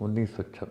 1966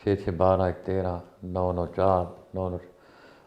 6 6 12 1 13, 9 9 4 9 9,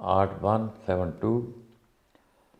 8172।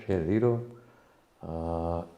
60।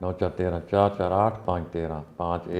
9 4 13, 4 4 8 5 13, 5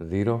0,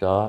4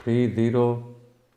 3 0,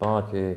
5 1,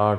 8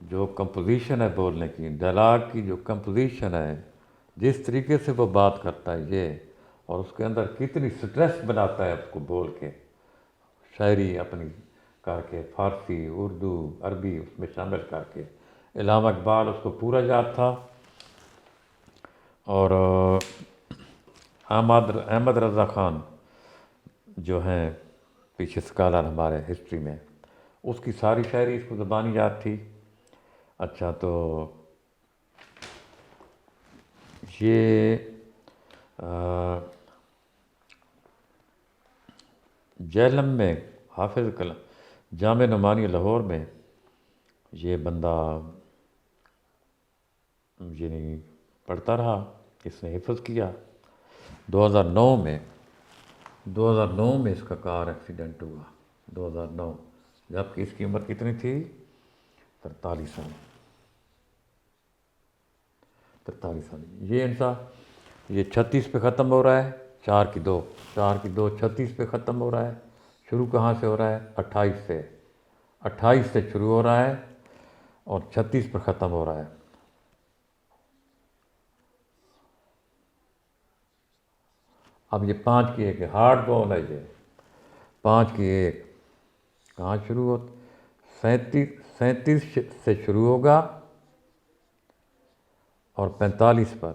جو کمپوزیشن ہے بولنے کی، ڈائلاگ کی جو کمپوزیشن ہے، جس طریقے سے وہ بات کرتا ہے یہ، اور اس کے اندر کتنی سٹریس بناتا ہے اس کو بول کے، شاعری اپنی کر کے، فارسی، اردو، عربی اس میں شامل کر کے۔ علامہ اقبال اس کو پورا یاد تھا، اور احمد رضا خان جو ہیں پیچھے اسکالر ہمارے ہسٹری میں، اس کی ساری شاعری اس کو زبانی یاد تھی۔ اچھا، تو یہ جہلم میں حافظ جامع نعمانی لاہور میں یہ بندہ یعنی پڑھتا رہا، اس نے حفظ کیا۔ 2009 میں اس کا کار ایکسیڈنٹ ہوا، 2009، جبکہ اس کی عمر کتنی تھی؟ 43 سال۔ 43 سال۔ یہ انسان، یہ 36 پہ ختم ہو رہا ہے، 4 کی 2 36 پہ ختم ہو رہا ہے۔ شروع کہاں سے ہو رہا ہے؟ 28 سے شروع ہو رہا ہے اور 36 پر ختم ہو رہا ہے۔ اب یہ 5 کی 1 ہے، ہارڈ بال ہے یہ، 5 کی 1 کہاں شروع ہو؟ 37 سے شروع ہوگا اور 45 پر۔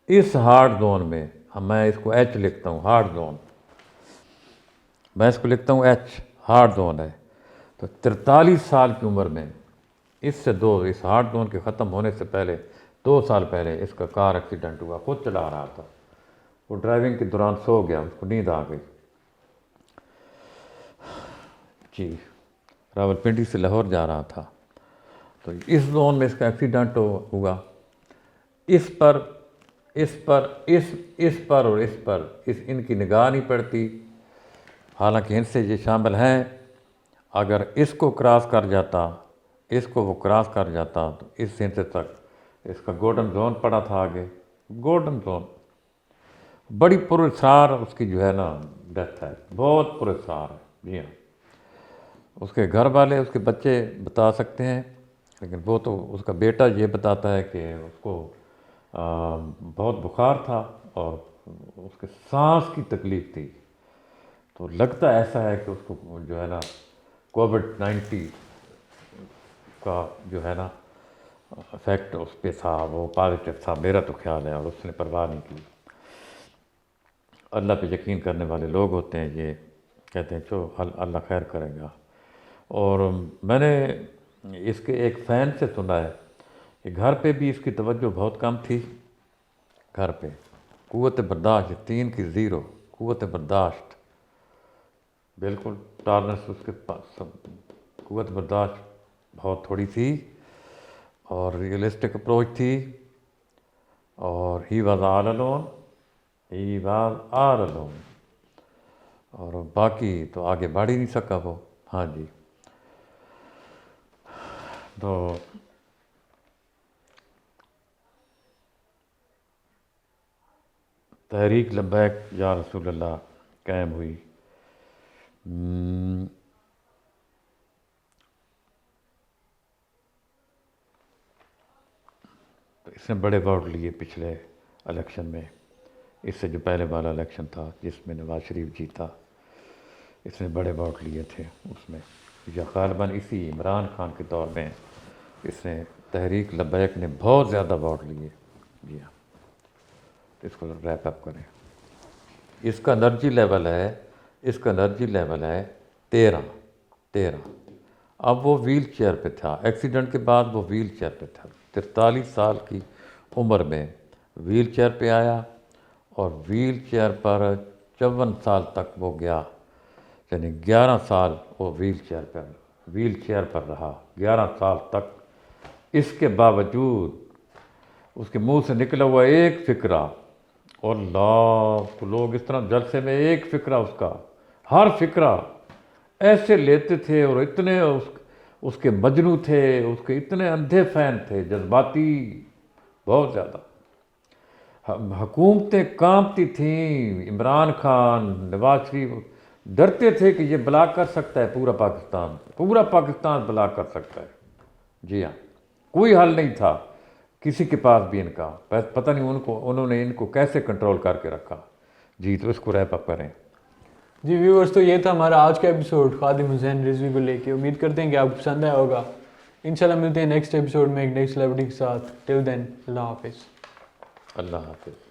اس ہارڈ زون میں میں اس کو ایچ لکھتا ہوں، ہارڈ زون، میں اس کو لکھتا ہوں ایچ، ہارڈ زون ہے۔ تو 43 سال کی عمر میں اس ہارڈ زون کے ختم ہونے سے پہلے 2 سال پہلے اس کا کار ایکسیڈنٹ ہوا، خود چلا رہا تھا، وہ ڈرائیونگ کے دوران سو گیا، اس کو نیند آ گئی۔ جی، راولپنڈی سے لاہور جا رہا تھا، تو اس زون میں اس کا ایکسیڈنٹ ہوا۔ اس پر اور اس پر ان کی نگاہ نہیں پڑتی، حالانکہ ان سے یہ شامل ہیں۔ اگر اس کو کراس کر جاتا، اس کو وہ کراس کر جاتا تو اس سنتے تک اس کا گولڈن زون پڑا تھا آگے، گولڈن زون۔ بڑی پراسرار اس کی جو ہے نا ڈیتھ ہے، بہت پراسرار ہے، جی ہاں۔ اس کے گھر والے، اس کے بچے بتا سکتے ہیں، لیکن وہ تو اس کا بیٹا یہ بتاتا ہے کہ اس کو بہت بخار تھا اور اس کے سانس کی تکلیف تھی، تو لگتا ایسا ہے کہ اس کو جو ہے نا کووڈ-19 کا جو ہے نا افیکٹ اس پہ تھا، وہ پازیٹیو تھا، میرا تو خیال ہے، اور اس نے پرواہ نہیں کی۔ اللہ پہ یقین کرنے والے لوگ ہوتے ہیں، یہ کہتے ہیں چلو اللہ خیر کرے گا۔ اور میں نے اس کے ایک فین سے سنا ہے کہ گھر پہ بھی اس کی توجہ بہت کم تھی، گھر پہ قوت برداشت 3 کی 0، قوت برداشت بالکل ٹالرنس، اس کے پاس قوت برداشت بہت تھوڑی تھی، اور ریئلسٹک اپروچ تھی، اور ہی واز آل الون، اور باقی تو آگے بڑھ ہی نہیں سکا وہ۔ ہاں جی، تو تحریک لبیک یا رسول اللہ قائم ہوئی۔ تو اس نے بڑے ووٹ لیے پچھلے الیکشن میں، اس سے جو پہلے والا الیکشن تھا جس میں نواز شریف جیتا، اس نے بڑے ووٹ لیے تھے اس میں، یا غالباً اسی عمران خان کے دور میں اس نے تحریک لبیک نے بہت زیادہ ووٹ لیے۔ جی ہاں، اس کو ریپ اپ کریں۔ اس کا انرجی لیول ہے 13۔ اب وہ ویل چیئر پہ تھا، ایکسیڈنٹ کے بعد وہ ویل چیئر پہ تھا، 43 سال کی عمر میں ویل چیئر پہ آیا، اور ویل چیئر پر 54 سال تک وہ گیا، یعنی 11 سال وہ ویل چیئر پر رہا، 11 سال تک۔ اس کے باوجود اس کے منہ سے نکلا ہوا ایک فقرہ، اور اللہ، لوگ اس طرح جلسے میں ایک فقرہ اس کا، ہر فقرہ ایسے لیتے تھے، اور اتنے اس کے مجنو تھے، اس کے اتنے اندھے فین تھے، جذباتی بہت زیادہ۔ حکومتیں کانپتی تھیں، عمران خان، نواز شریف ڈرتے تھے کہ یہ بلاک کر سکتا ہے پورا پاکستان بلاک کر سکتا ہے۔ جی ہاں، کوئی حل نہیں تھا کسی کے پاس بھی ان کا، پتہ نہیں انہوں نے ان کو کیسے کنٹرول کر کے رکھا. جی تو اس کو ریپ اپ کریں. جی ویورز، تو یہ تھا ہمارا آج کا ایپیسوڈ خادم حسین رضوی کو لے کے. امید کرتے ہیں کہ آپ کو پسند آیا ہوگا. انشاءاللہ ملتے ہیں نیکسٹ ایپیسوڈ میں ایک نئی سیلیبریٹی کے ساتھ. ٹل دین اللہ حافظ. اللہ حافظ.